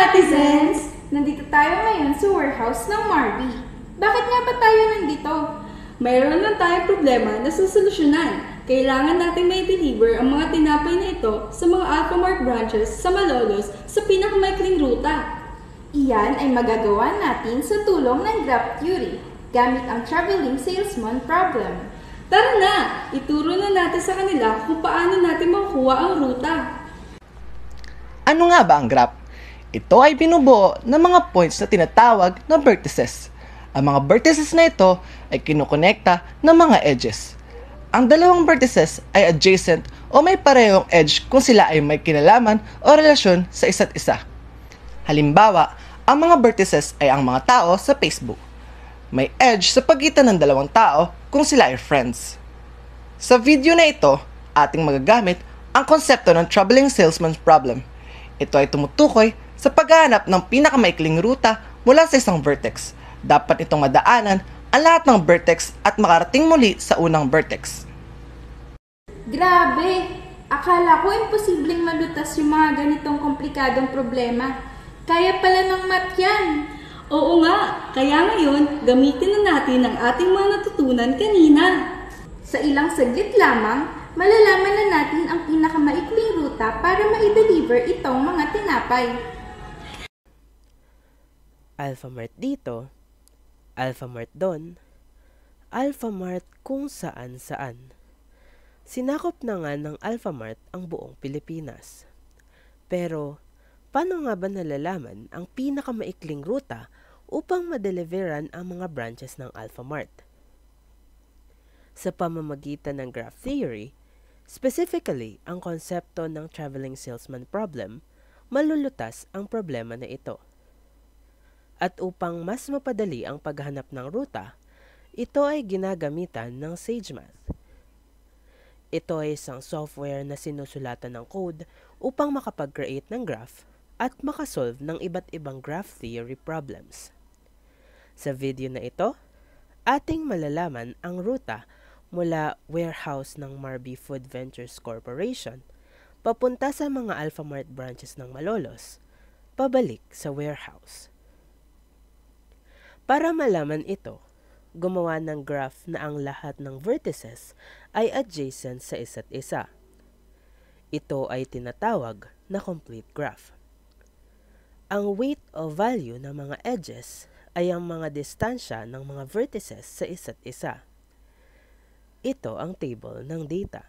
Matizens! Nandito tayo ngayon sa warehouse ng Marby. Bakit nga ba tayo nandito? Mayroon lang tayong problema na susolusyonan. Kailangan natin may deliver ang mga tinapay na ito sa mga Alphamart branches sa Malolos sa pinakamaikling ruta. Iyan ay magagawa natin sa tulong ng Graph Theory, gamit ang traveling salesman problem. Tara na! Ituro na natin sa kanila kung paano natin makukuha ang ruta. Ano nga ba ang graph? Ito ay binubuo ng mga points na tinatawag na vertices. Ang mga vertices na ito ay kinukonekta ng mga edges. Ang dalawang vertices ay adjacent o may parehong edge kung sila ay may kinalaman o relasyon sa isa't isa. Halimbawa, ang mga vertices ay ang mga tao sa Facebook. May edge sa pagitan ng dalawang tao kung sila ay friends. Sa video na ito, ating magagamit ang konsepto ng traveling salesman's problem. Ito ay tumutukoy sa paghahanap ng pinakamaikling ruta mula sa isang vertex. Dapat itong madaanan ang lahat ng vertex at makarating muli sa unang vertex. Grabe! Akala ko imposibleng malutas yung mga ganitong komplikadong problema. Kaya pala ng math yan! Oo nga, kaya ngayon gamitin na natin ang ating mga natutunan kanina. Sa ilang saglit lamang, malalaman na natin ang pinakamaikling ruta para ma-deliver itong mga tinapay. Alphamart dito, Alphamart doon, Alphamart kung saan-saan. Sinakop na nga ng Alphamart ang buong Pilipinas. Pero, paano nga ba nalalaman ang pinakamaikling ruta upang madeliveran ang mga branches ng Alphamart? Sa pamamagitan ng graph theory, specifically ang konsepto ng traveling salesman problem, malulutas ang problema na ito. At upang mas mapadali ang paghanap ng ruta, ito ay ginagamitan ng SageMath. Ito ay isang software na sinusulatan ng code upang makapag-create ng graph at makasolve ng iba't ibang graph theory problems. Sa video na ito, ating malalaman ang ruta mula warehouse ng Marby Food Ventures Corporation papunta sa mga Alphamart branches ng Malolos, pabalik sa warehouse. Para malaman ito, gumawa ng graph na ang lahat ng vertices ay adjacent sa isa't isa. Ito ay tinatawag na complete graph. Ang weight o value ng mga edges ay ang mga distansya ng mga vertices sa isa't isa. Ito ang table ng data.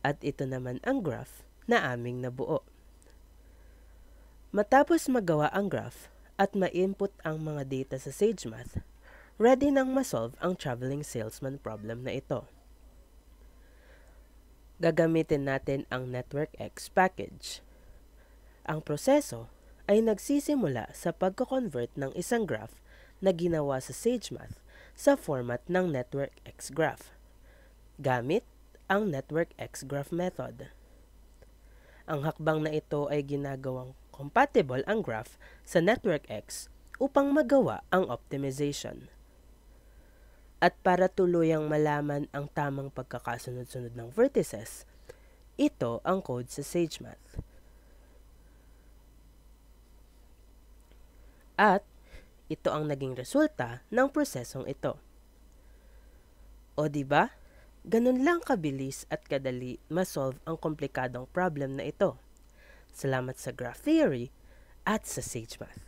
At ito naman ang graph na aming nabuo. Matapos magawa ang graph at ma-input ang mga data sa SageMath, ready nang ma-solve ang traveling salesman problem na ito. Gagamitin natin ang NetworkX package. Ang proseso ay nagsisimula sa pagko-convert ng isang graph na ginawa sa SageMath sa format ng NetworkX graph, gamit ang NetworkX graph method. Ang hakbang na ito ay ginagawang compatible ang graph sa NetworkX upang magawa ang optimization. At para tuluyang malaman ang tamang pagkakasunod-sunod ng vertices, ito ang code sa SageMath. At ito ang naging resulta ng prosesong ito. O diba? Ganun lang kabilis at kadali ma-solve ang komplikadong problem na ito. Salamat sa graph theory at sa SageMath.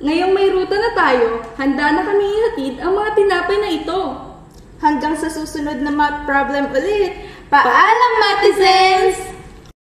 Ngayong may ruta na tayo, handa na kami ihatid ang mga tinapay na ito. Hanggang sa susunod na math problem ulit. Paalam, Matizens!